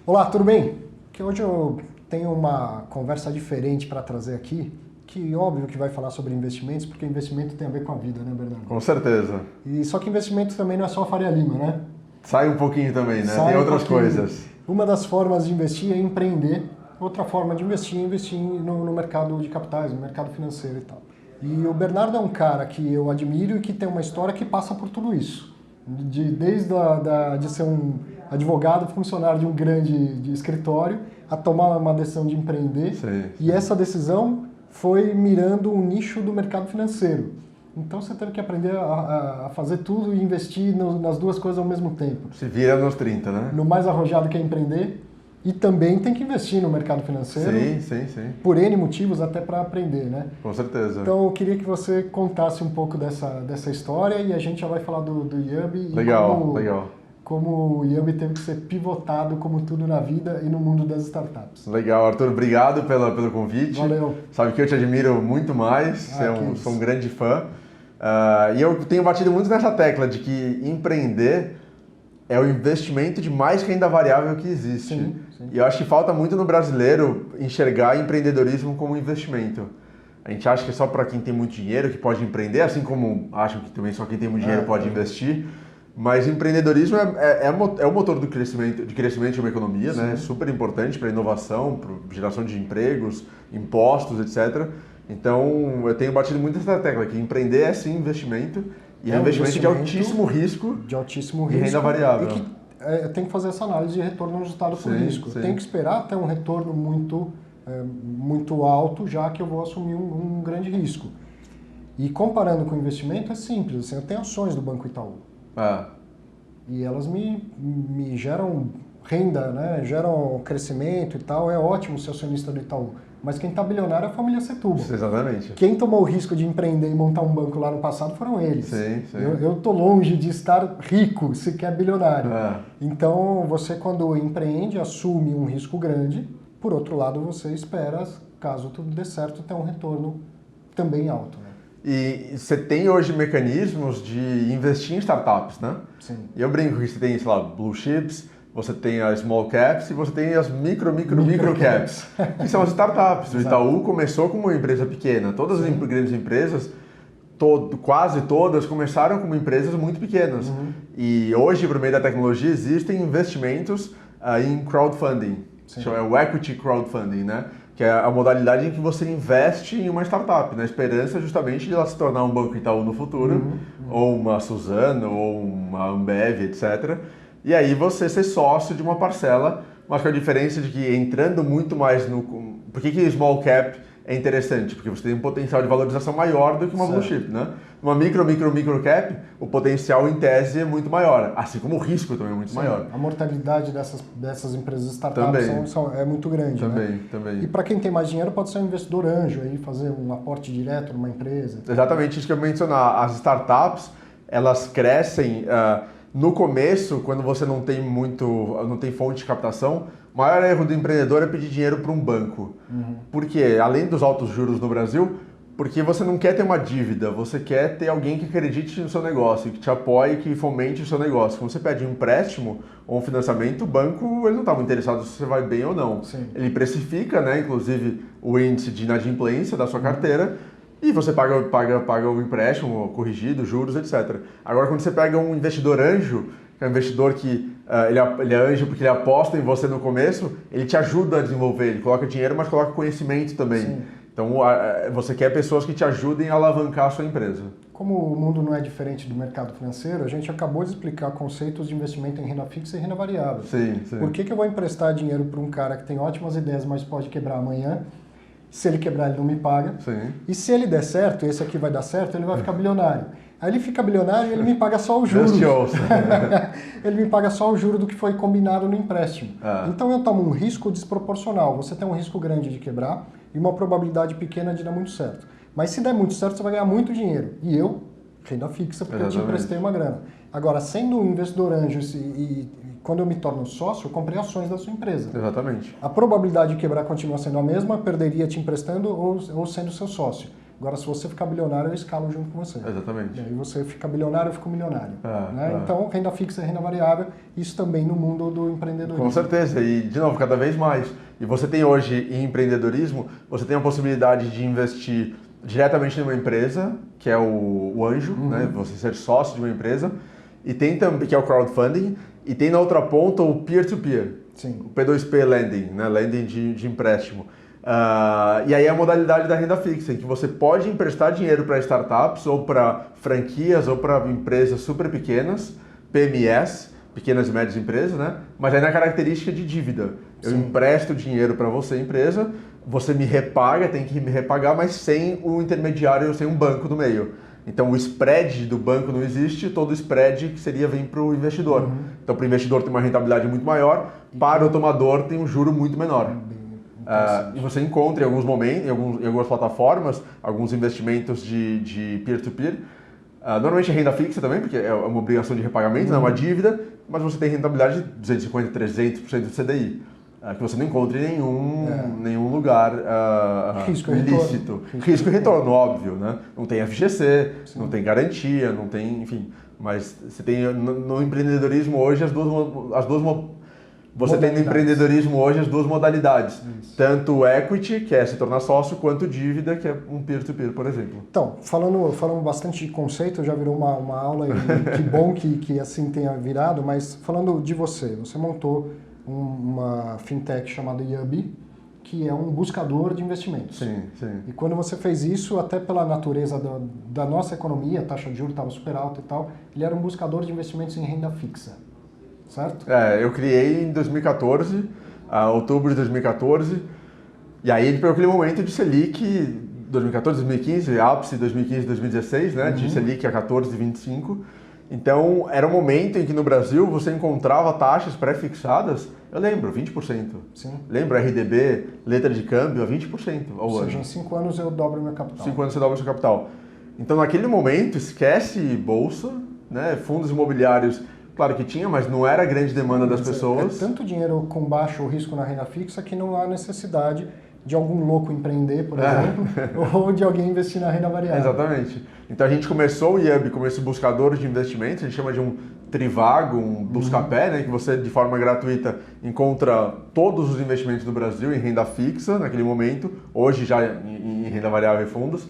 Olá, tudo bem? Que hoje eu tenho uma conversa diferente para trazer aqui, que óbvio que vai falar sobre investimentos, porque investimento tem a ver com a vida, né, Bernardo? Com certeza. E só que investimento também não é só a Faria Lima, né? Sai um pouquinho também, né? Sai Tem um outras pouquinho. coisas. Uma das formas de investir é empreender. Outra forma de investir é investir no mercado de capitais, no mercado financeiro e tal. E o Bernardo é um cara que eu admiro e que tem uma história que passa por tudo isso. De ser um advogado, funcionário de um grande escritório, a tomar uma decisão de empreender. Sim. E essa decisão foi mirando um nicho do mercado financeiro. Então você teve que aprender a fazer tudo e investir nas duas coisas ao mesmo tempo. Se vira nos 30, né? No mais arrojado que é empreender, e também tem que investir no mercado financeiro. Sim. Por N motivos, até para aprender, né? Com certeza. Então eu queria que você contasse um pouco dessa história e a gente já vai falar do Yambi Legal. Como o Yambi teve que ser pivotado como tudo na vida e no mundo das startups. Legal, Arthur. Obrigado pelo convite. Valeu. Sabe que eu te admiro muito mais, sou um grande fã. E eu tenho batido muito nessa tecla de que empreender é o investimento de mais renda variável que existe. Sim. E eu acho que falta muito no brasileiro enxergar empreendedorismo como investimento. A gente acha que é só para quem tem muito dinheiro que pode empreender, assim como acham que também só quem tem muito dinheiro pode investir. Mas empreendedorismo é o motor de crescimento de uma economia, né? É super importante para inovação, para geração de empregos, impostos, etc. Então, eu tenho batido muito nessa tecla, que empreender é sim investimento, e é um investimento de altíssimo risco e renda variável. E que tem que fazer essa análise de retorno no resultado por risco. Sim. Tem que esperar até um retorno muito alto, já que eu vou assumir um grande risco. E comparando com o investimento, é simples. Assim, eu tenho ações do Banco Itaú. E elas me geram renda, né? Geram crescimento e tal. É ótimo ser acionista do Itaú. Mas quem está bilionário é a família Setúbal. Exatamente. Quem tomou o risco de empreender e montar um banco lá no passado foram eles. Sim. Eu estou longe de estar rico, sequer bilionário. Então, você quando empreende, assume um risco grande. Por outro lado, você espera, caso tudo dê certo, ter um retorno também alto. Né? E você tem hoje mecanismos de investir em startups, né? Sim. E eu brinco que você tem, sei lá, blue chips, você tem as small caps e você tem as micro caps, que são as startups. O Itaú começou como uma empresa pequena. Todas as grandes empresas, quase todas, começaram como empresas muito pequenas. E hoje, por meio da tecnologia, existem investimentos em crowdfunding. É o equity crowdfunding, né? Que é a modalidade em que você investe em uma startup, na esperança justamente de ela se tornar um Banco Itaú no futuro, ou uma Suzano, ou uma Ambev, etc. E aí você ser sócio de uma parcela, mas com a diferença de que entrando muito mais no... Por que small cap é interessante? Porque você tem um potencial de valorização maior do que uma blue chip, né? Uma micro cap, o potencial em tese é muito maior, assim como o risco também é muito maior. A mortalidade dessas empresas startups é muito grande. Também. E para quem tem mais dinheiro pode ser um investidor anjo, aí fazer um aporte direto numa empresa. Exatamente isso que eu ia mencionar. As startups, elas crescem... No começo, quando você não tem fonte de captação, o maior erro do empreendedor é pedir dinheiro para um banco. Por quê? Além dos altos juros no Brasil, porque você não quer ter uma dívida, você quer ter alguém que acredite no seu negócio, que te apoie, que fomente o seu negócio. Quando você pede um empréstimo ou um financiamento, o banco ele não está muito interessado se você vai bem ou não. Sim. Ele precifica, né, inclusive, o índice de inadimplência da sua carteira, e você paga o empréstimo corrigido, juros, etc. Agora, quando você pega um investidor anjo, que é um investidor que ele é anjo porque ele aposta em você no começo, ele te ajuda a desenvolver, ele coloca dinheiro, mas coloca conhecimento também. Sim. Então, você quer pessoas que te ajudem a alavancar a sua empresa. Como o mundo não é diferente do mercado financeiro, a gente acabou de explicar conceitos de investimento em renda fixa e renda variável. Sim. Por que eu vou emprestar dinheiro para um cara que tem ótimas ideias, mas pode quebrar amanhã? Se ele quebrar, ele não me paga. Sim. E se ele der certo, esse aqui vai dar certo, ele vai ficar bilionário. Aí ele fica bilionário e ele me paga só o juro. Ele me paga só o juro do que foi combinado no empréstimo. Então eu tomo um risco desproporcional. Você tem um risco grande de quebrar e uma probabilidade pequena de dar muito certo. Mas se der muito certo, você vai ganhar muito dinheiro. E eu, renda fixa, porque eu te emprestei uma grana. Agora, sendo um investidor anjo e quando eu me torno sócio, eu comprei ações da sua empresa. Exatamente. A probabilidade de quebrar continua sendo a mesma, perderia te emprestando ou sendo seu sócio. Agora, se você ficar bilionário, eu escalo junto com você. Exatamente. E aí você fica bilionário, eu fico milionário. Né? Então, renda fixa e renda variável, isso também no mundo do empreendedorismo. Com certeza, e de novo, cada vez mais. E você tem hoje em empreendedorismo, você tem a possibilidade de investir diretamente numa empresa, que é o anjo, né? Você ser sócio de uma empresa, e tem também, que é o crowdfunding, e tem na outra ponta o peer-to-peer, o P2P lending, né? Lending de empréstimo. E aí é a modalidade da renda fixa, em que você pode emprestar dinheiro para startups, ou para franquias, ou para empresas super pequenas, PMEs, pequenas e médias empresas, né? Mas aí na característica de dívida. Eu empresto dinheiro para você, empresa, você me repaga, tem que me repagar, mas sem o intermediário, sem um banco no meio. Então o spread do banco não existe, todo o spread que seria vem para o investidor. Então para o investidor tem uma rentabilidade muito maior, para o tomador tem um juro muito menor. E você encontra em alguns momentos, em algumas plataformas, alguns investimentos de peer-to-peer. Normalmente é renda fixa também, porque é uma obrigação de repagamento, não é uma dívida, mas você tem rentabilidade de 250%, 300% do CDI, que você não encontra em nenhum lugar ilícito. Risco e retorno, óbvio, né? Não tem FGC, não tem garantia, não tem, enfim. Mas você tem no empreendedorismo hoje você tem no empreendedorismo hoje as duas modalidades, tanto equity, que é se tornar sócio, quanto dívida, que é um peer-to-peer, por exemplo. Então, falando bastante de conceito, já virou uma aula, e que bom que assim tenha virado, mas falando de você montou uma fintech chamada Yubi, que é um buscador de investimentos. Sim. E quando você fez isso, até pela natureza da nossa economia, a taxa de juros estava super alta e tal, ele era um buscador de investimentos em renda fixa. Certo? Eu criei em 2014, outubro de 2014, e aí ele pegou aquele momento de Selic, 2014, 2015, ápice 2015, 2016, né, de Selic a 14,25. Então era um momento em que no Brasil você encontrava taxas pré-fixadas, eu lembro, 20%. Sim. Lembro, RDB, letra de câmbio, a 20% ao ano. Ou seja, em 5 anos eu dobro meu capital. 5 anos você dobra o seu capital. Então naquele momento, esquece bolsa, né, fundos imobiliários. Claro que tinha, mas não era a grande demanda das pessoas. É tanto dinheiro com baixo risco na renda fixa que não há necessidade de algum louco empreender, por exemplo, ou de alguém investir na renda variável. Exatamente. Então a gente começou o Yubi como esse buscador de investimentos, a gente chama de um trivago, um buscapé, né, que você de forma gratuita encontra todos os investimentos do Brasil em renda fixa naquele momento, hoje já em renda variável e fundos.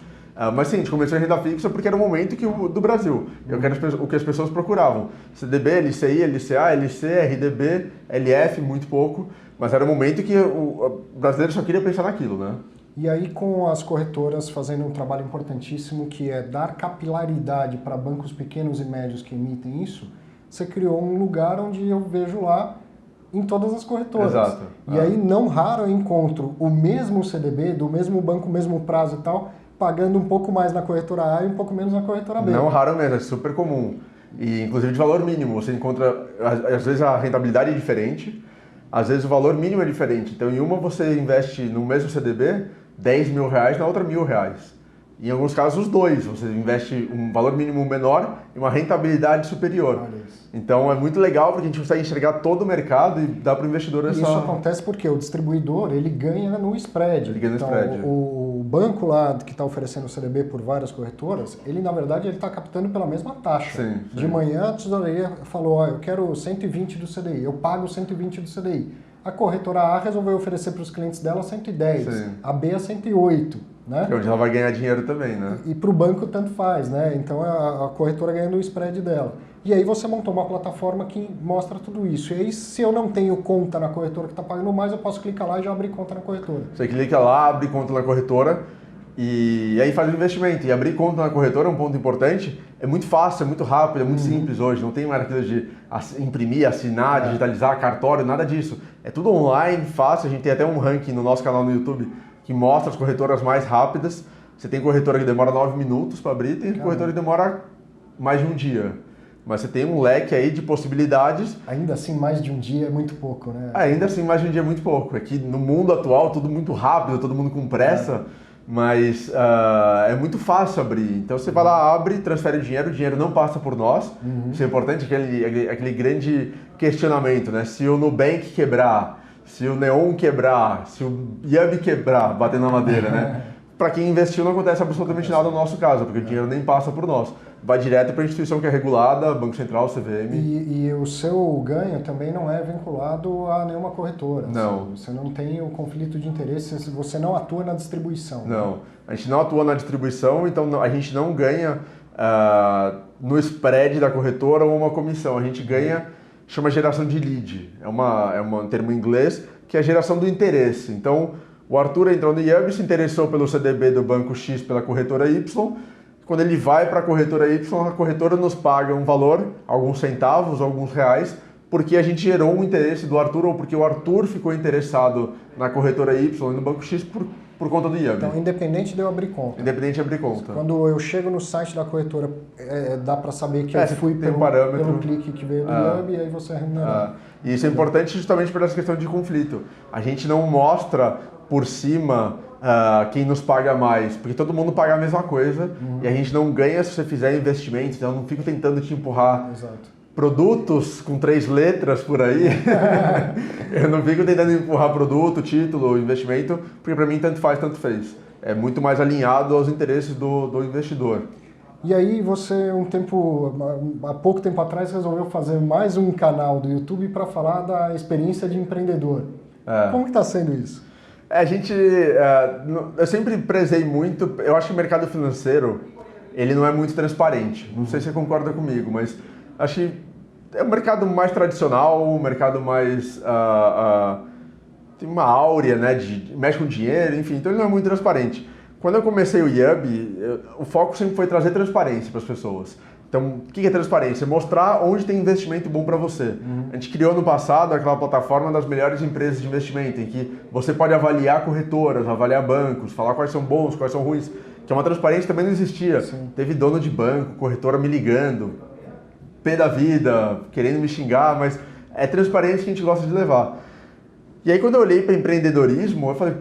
Mas sim, a gente começou em renda fixa porque era o momento do Brasil. O que as pessoas procuravam. CDB, LCI, LCA, LC, RDB, LF, muito pouco. Mas era o momento que o brasileiro só queria pensar naquilo, né? E aí com as corretoras fazendo um trabalho importantíssimo que é dar capilaridade para bancos pequenos e médios que emitem isso, você criou um lugar onde eu vejo lá em todas as corretoras. Exato. E aí não raro eu encontro o mesmo CDB, do mesmo banco, mesmo prazo e tal, pagando um pouco mais na corretora A e um pouco menos na corretora B. Não raro mesmo, é super comum. E inclusive de valor mínimo, você encontra, às vezes a rentabilidade é diferente, às vezes o valor mínimo é diferente. Então em uma você investe no mesmo CDB 10 mil reais, na outra R$1.000. Em alguns casos os dois, você investe um valor mínimo menor e uma rentabilidade superior. Então é muito legal porque a gente consegue enxergar todo o mercado e dá para o investidor essa... Isso acontece porque o distribuidor ele ganha no spread. Ele ganha no então, spread. O banco lá que está oferecendo o CDB por várias corretoras, ele na verdade ele está captando pela mesma taxa. Sim. De manhã a tesouraria falou, eu quero 120 do CDI, eu pago 120 do CDI. A corretora A resolveu oferecer para os clientes dela 110, Sim. a B a 108. Né? É onde ela vai ganhar dinheiro também, né? E para o banco tanto faz, né? Então a corretora ganha no spread dela. E aí você montou uma plataforma que mostra tudo isso. E aí se eu não tenho conta na corretora que está pagando mais, eu posso clicar lá e já abrir conta na corretora. Você clica lá, abre conta na corretora e aí faz o investimento. E abrir conta na corretora é um ponto importante. É muito fácil, é muito rápido, é muito simples hoje. Não tem mais aquilo de imprimir, assinar, digitalizar, cartório, nada disso. É tudo online, fácil. A gente tem até um ranking no nosso canal no YouTube que mostra as corretoras mais rápidas. Você tem corretora que demora 9 minutos para abrir, tem corretora que demora mais de um dia. Mas você tem um leque aí de possibilidades. Ainda assim, mais de um dia é muito pouco, né? Ainda assim, mais de um dia é muito pouco. É que no mundo atual, tudo muito rápido, todo mundo com pressa, mas é muito fácil abrir. Então você vai lá, abre, transfere o dinheiro não passa por nós. Isso é importante, aquele grande questionamento, né? Se o Nubank quebrar, se o Neon quebrar, se o Yubi quebrar, batendo na madeira, né? para quem investiu não acontece absolutamente nada no nosso caso, porque o dinheiro nem passa por nós. Vai direto para a instituição que é regulada, Banco Central, CVM. E o seu ganho também não é vinculado a nenhuma corretora. Não. Você não tem o conflito de interesse, você não atua na distribuição. Não, né? a gente não atua na distribuição, então a gente não ganha no spread da corretora ou uma comissão. A gente ganha, chama geração de lead. É um termo em inglês, que é a geração do interesse. Então, o Arthur entrou no IAB, se interessou pelo CDB do Banco X pela corretora Y. Quando ele vai para a corretora Y, a corretora nos paga um valor, alguns centavos, alguns reais, porque a gente gerou um interesse do Arthur ou porque o Arthur ficou interessado na corretora Y e no Banco X por conta do IAB. Então, independente de eu abrir conta. Independente de abrir conta. Quando eu chego no site da corretora, dá para saber que eu fui pelo clique que veio do IAB e aí você é remunerado. E isso é importante justamente por essa questão de conflito. A gente não mostra por cima quem nos paga mais, porque todo mundo paga a mesma coisa e a gente não ganha se você fizer investimentos, então eu não fico tentando te empurrar produtos com 3 letras por aí. Eu não fico tentando empurrar produto, título, investimento, porque para mim tanto faz, tanto fez. É muito mais alinhado aos interesses do investidor. E aí você, há pouco tempo atrás, resolveu fazer mais um canal do YouTube para falar da experiência de empreendedor. Como que está sendo isso? Eu sempre prezei muito, eu acho que o mercado financeiro, ele não é muito transparente. Não sei se você concorda comigo, mas acho que é um mercado mais tradicional, um mercado mais... tem uma áurea, né, mexe com dinheiro, enfim, então ele não é muito transparente. Quando eu comecei o IAB, o foco sempre foi trazer transparência para as pessoas. Então, o que é transparência? Mostrar onde tem investimento bom para você. A gente criou no passado aquela plataforma das melhores empresas de investimento, em que você pode avaliar corretoras, avaliar bancos, falar quais são bons, quais são ruins, que é uma transparência que também não existia. Sim. Teve dono de banco, corretora me ligando, pé da vida, querendo me xingar, mas é transparência que a gente gosta de levar. E aí quando eu olhei para empreendedorismo, eu falei,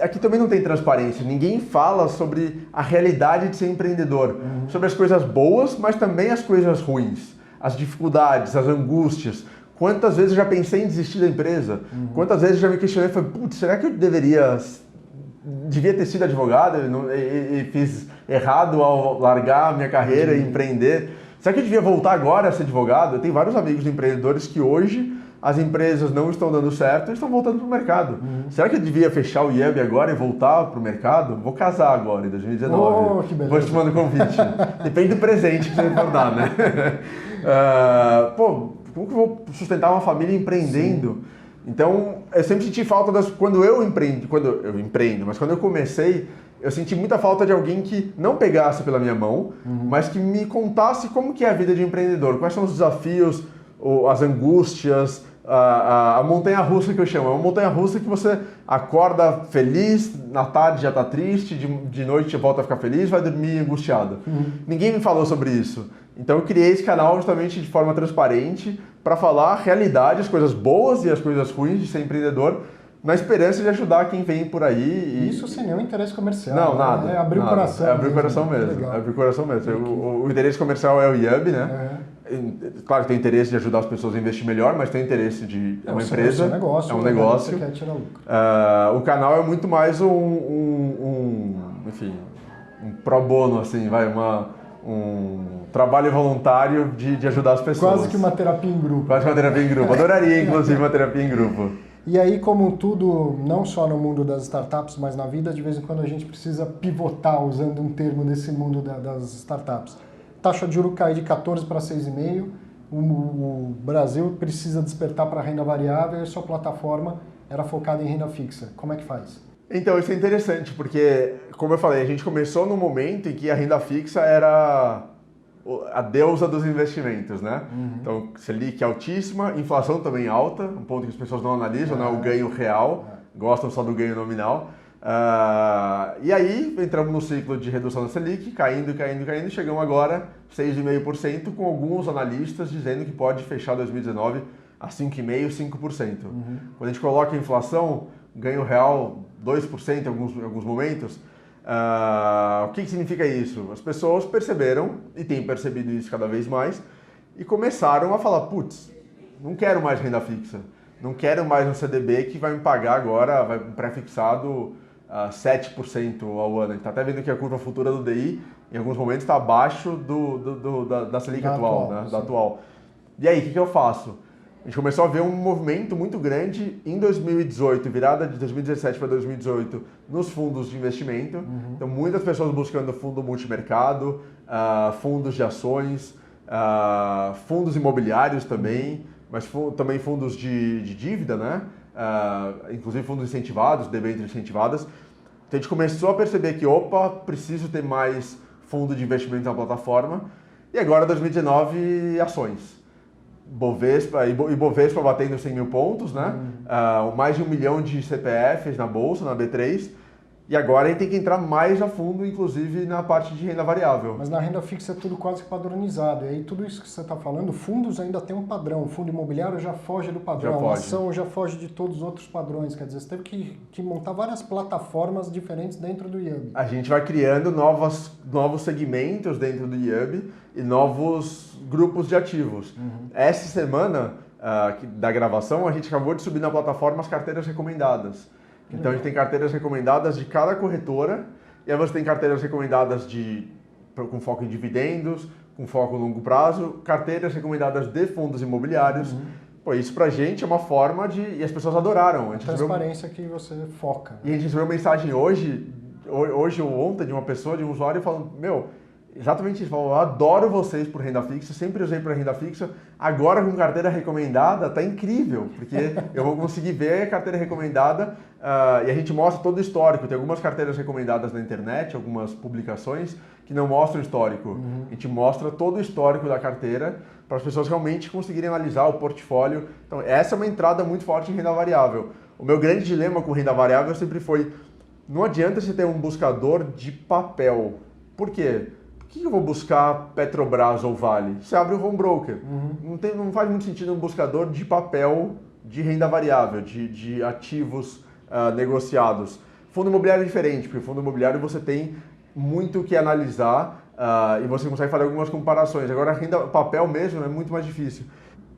aqui também não tem transparência, ninguém fala sobre a realidade de ser empreendedor, sobre as coisas boas, mas também as coisas ruins, as dificuldades, as angústias. Quantas vezes eu já pensei em desistir da empresa? Quantas vezes eu já me questionei, falei, putz, será que eu devia ter sido advogado e fiz errado ao largar a minha carreira e empreender? Será que eu devia voltar agora a ser advogado? Eu tenho vários amigos empreendedores que hoje as empresas não estão dando certo e estão voltando para o mercado. Será que eu devia fechar o IAB agora e voltar para o mercado? Vou casar agora, em 2019. Que beleza. Vou te mandar um convite. Depende do presente que você for dar, né? Como que eu vou sustentar uma família empreendendo? Sim. Então, eu sempre senti falta quando eu empreendo, mas quando eu comecei, eu senti muita falta de alguém que não pegasse pela minha mão, mas que me contasse como que é a vida de empreendedor, quais são os desafios, as angústias, a montanha-russa que eu chamo. É uma montanha-russa que você acorda feliz, na tarde já está triste, de noite volta a ficar feliz, vai dormir angustiado. Ninguém me falou sobre isso. Então eu criei esse canal justamente de forma transparente para falar a realidade, as coisas boas e as coisas ruins de ser empreendedor, na esperança de ajudar quem vem por aí. Isso sem nenhum interesse comercial. Não, nada. É abrir o coração. É abrir o coração mesmo. É abrir o coração mesmo. O interesse comercial é o IAB, né? Claro que tem interesse de ajudar as pessoas a investir melhor, mas tem interesse de... É uma empresa, é um negócio. Você quer tirar lucro. O canal é muito mais um pro bono, assim, um trabalho voluntário de ajudar as pessoas. Quase que uma terapia em grupo. Quase que uma terapia em grupo. Adoraria, inclusive, uma terapia em grupo. E aí, como tudo, não só no mundo das startups, mas na vida, de vez em quando a gente precisa pivotar, usando um termo nesse mundo das startups. Taxa de juros cai de 14 para 6,5%, o Brasil precisa despertar para a renda variável e a sua plataforma era focada em renda fixa. Como é que faz? Então, isso é interessante, porque, como eu falei, a gente começou num momento em que a renda fixa era a deusa dos investimentos, né? Então, Selic altíssima, inflação também alta, um ponto que as pessoas não analisam, né? O ganho real, gostam só do ganho nominal. E aí, entramos no ciclo de redução da Selic, caindo, e chegamos agora 6,5%, com alguns analistas dizendo que pode fechar 2019 a 5,5%, 5%. Quando a gente coloca a inflação, ganho real 2% em alguns momentos. O que significa isso? As pessoas perceberam, e têm percebido isso cada vez mais, e começaram a falar, putz, não quero mais renda fixa, não quero mais um CDB que vai me pagar agora, vai pré-fixado 7% ao ano. A gente está até vendo que a curva futura do DI, em alguns momentos, está abaixo da Selic atual, né? Da atual. E aí, o que eu faço? A gente começou a ver um movimento muito grande em 2018, virada de 2017 para 2018, nos fundos de investimento. Então, muitas pessoas buscando fundo multimercado, fundos de ações, fundos imobiliários também, mas também fundos de dívida, né? Inclusive fundos incentivados, debêntures incentivadas. Então, a gente começou a perceber que, preciso ter mais fundo de investimento na plataforma. E agora, 2019, ações. Ibovespa batendo 100 mil pontos, né? Mais de 1 milhão de CPFs na Bolsa, na B3. E agora a gente tem que entrar mais a fundo, inclusive na parte de renda variável. Mas na renda fixa é tudo quase que padronizado. E aí tudo isso que você está falando, fundos ainda tem um padrão. O fundo imobiliário já foge do padrão. A ação já foge de todos os outros padrões. Quer dizer, você teve que montar várias plataformas diferentes dentro do IUB. A gente vai criando novos segmentos dentro do IUB e novos grupos de ativos. Essa semana da gravação, a gente acabou de subir na plataforma as carteiras recomendadas. Então a gente tem carteiras recomendadas de cada corretora, e aí você tem carteiras recomendadas com foco em dividendos, com foco em longo prazo, carteiras recomendadas de fundos imobiliários. Pô, isso pra gente é uma forma e as pessoas adoraram. A transparência que você foca. E a gente recebeu uma mensagem hoje ou ontem, de uma pessoa, de um usuário, falando, exatamente isso, eu adoro vocês por renda fixa, sempre usei para renda fixa, agora com carteira recomendada tá incrível, porque eu vou conseguir ver a carteira recomendada e a gente mostra todo o histórico. Tem algumas carteiras recomendadas na internet, algumas publicações que não mostram o histórico. A gente mostra todo o histórico da carteira para as pessoas realmente conseguirem analisar o portfólio. Então essa é uma entrada muito forte em renda variável. O meu grande dilema com renda variável sempre foi, não adianta você ter um buscador de papel. Por quê? Por que eu vou buscar Petrobras ou Vale? Você abre o home broker. Não faz muito sentido um buscador de papel de renda variável, de ativos negociados. Fundo imobiliário é diferente, porque fundo imobiliário você tem muito o que analisar e você consegue fazer algumas comparações. Agora, renda papel mesmo é muito mais difícil.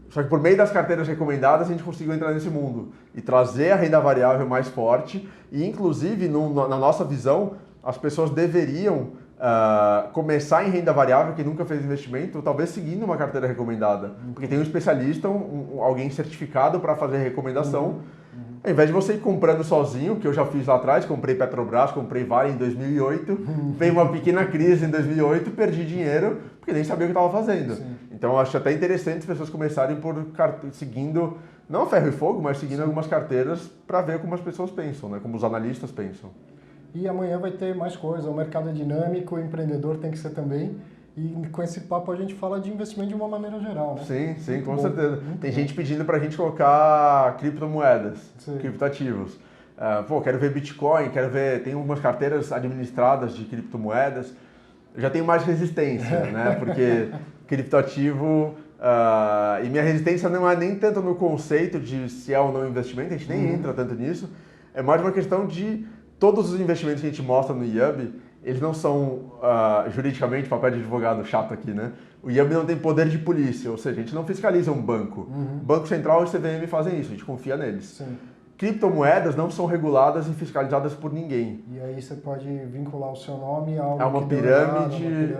Só que por meio das carteiras recomendadas a gente conseguiu entrar nesse mundo e trazer a renda variável mais forte e, inclusive, na nossa visão, as pessoas deveriam começar em renda variável, que nunca fez investimento, ou talvez seguindo uma carteira recomendada. Porque tem um especialista, alguém certificado para fazer a recomendação. Ao invés de você ir comprando sozinho, que eu já fiz lá atrás, comprei Petrobras, comprei Vale em 2008, veio uma pequena crise em 2008, perdi dinheiro, porque nem sabia o que estava fazendo. Sim. Então, eu acho até interessante as pessoas começarem seguindo, não ferro e fogo, mas seguindo algumas carteiras para ver como as pessoas pensam, né? Como os analistas pensam. E amanhã vai ter mais coisa, o mercado é dinâmico, o empreendedor tem que ser também. E com esse papo a gente fala de investimento de uma maneira geral, né? Sim, com certeza. Tem gente pedindo pra gente colocar criptomoedas, criptoativos. Quero ver Bitcoin, tem algumas carteiras administradas de criptomoedas. Eu já tenho mais resistência, né? Porque criptoativo... e minha resistência não é nem tanto no conceito de se é ou não investimento, a gente nem entra tanto nisso. É mais uma questão de todos os investimentos que a gente mostra no IUB, eles não são juridicamente, papel de advogado chato aqui, né? O IUB não tem poder de polícia, ou seja, a gente não fiscaliza um banco. Banco Central e CVM fazem isso, a gente confia neles. Sim. Criptomoedas não são reguladas e fiscalizadas por ninguém. E aí você pode vincular o seu nome a algo uma pirâmide,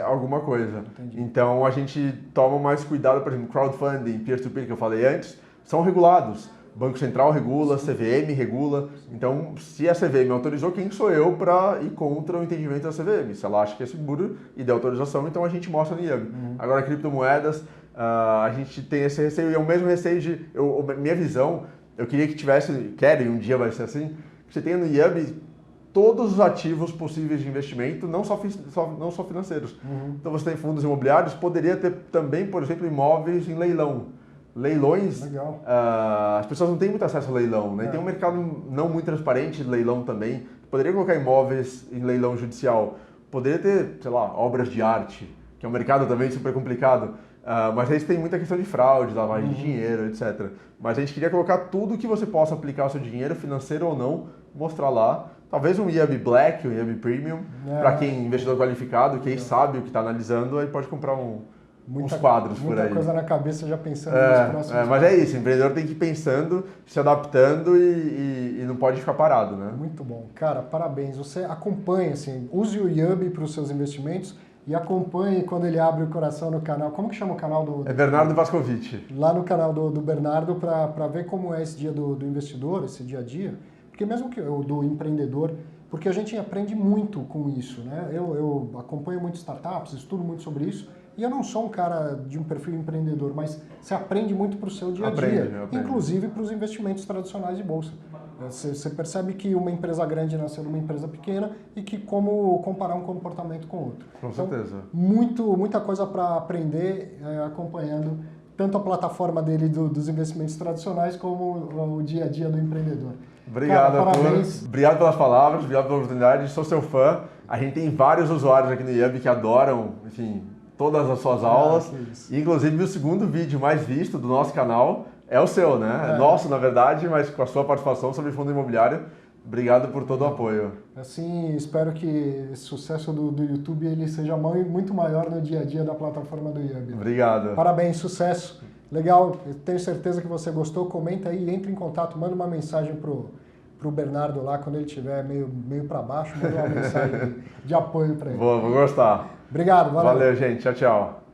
alguma coisa. Entendi. Então a gente toma mais cuidado, por exemplo, crowdfunding, peer-to-peer que eu falei antes, são regulados. Banco Central regula, CVM regula. Então, se a CVM autorizou, quem sou eu para ir contra o entendimento da CVM? Se ela acha que é seguro e der autorização, então a gente mostra no IUB. Agora, criptomoedas, a gente tem esse receio, e é o mesmo receio minha visão, eu queria que tivesse, e um dia vai ser assim, que você tenha no IUB todos os ativos possíveis de investimento, não só financeiros. Então, você tem fundos imobiliários, poderia ter também, por exemplo, imóveis em leilão. Leilões, as pessoas não têm muito acesso a leilão, né? Tem um mercado não muito transparente de leilão também. Poderia colocar imóveis em leilão judicial, poderia ter, obras de arte, que é um mercado também super complicado, mas aí tem muita questão de fraude, lavagem de dinheiro, etc. Mas a gente queria colocar tudo que você possa aplicar o seu dinheiro, financeiro ou não, mostrar lá. Talvez um IUB Black, um IUB Premium, para quem é investidor qualificado, quem sabe o que está analisando, aí pode comprar uns quadros por aí. Muita coisa na cabeça já pensando nos próximos mas é isso, o empreendedor tem que ir pensando, se adaptando e não pode ficar parado, né? Muito bom. Cara, parabéns. Você acompanha, assim, use o Yubi para os seus investimentos e acompanhe quando ele abre o coração no canal. Como que chama o canal do... É Bernardo Vascovich. Lá no canal do Bernardo para ver como é esse dia do investidor, esse dia a dia. Porque mesmo que do empreendedor, porque a gente aprende muito com isso, né? Eu acompanho muito startups, estudo muito sobre isso, e eu não sou um cara de um perfil empreendedor, mas você aprende muito para o seu dia a dia, inclusive para os investimentos tradicionais de bolsa. Você percebe que uma empresa grande nasceu numa empresa pequena e que como comparar um comportamento com outro. Com certeza. Muita coisa para aprender acompanhando tanto a plataforma dele dos investimentos tradicionais como o dia a dia do empreendedor. Obrigado, Arthur. Obrigado pelas palavras, obrigado pela oportunidade. Sou seu fã. A gente tem vários usuários aqui no Yubi que adoram, enfim, todas as suas aulas. Inclusive, o segundo vídeo mais visto do nosso canal é o seu, né? É nosso, na verdade, mas com a sua participação sobre fundo imobiliário. Obrigado por todo o apoio. Assim, espero que esse sucesso do YouTube ele seja muito maior no dia a dia da plataforma do Yubi. Obrigado. Parabéns, sucesso. Legal, eu tenho certeza que você gostou. Comenta aí, entre em contato, manda uma mensagem pro Bernardo lá, quando ele estiver meio para baixo, manda uma mensagem de apoio para ele. Vou gostar. Obrigado, valeu. Valeu, gente. Tchau, tchau.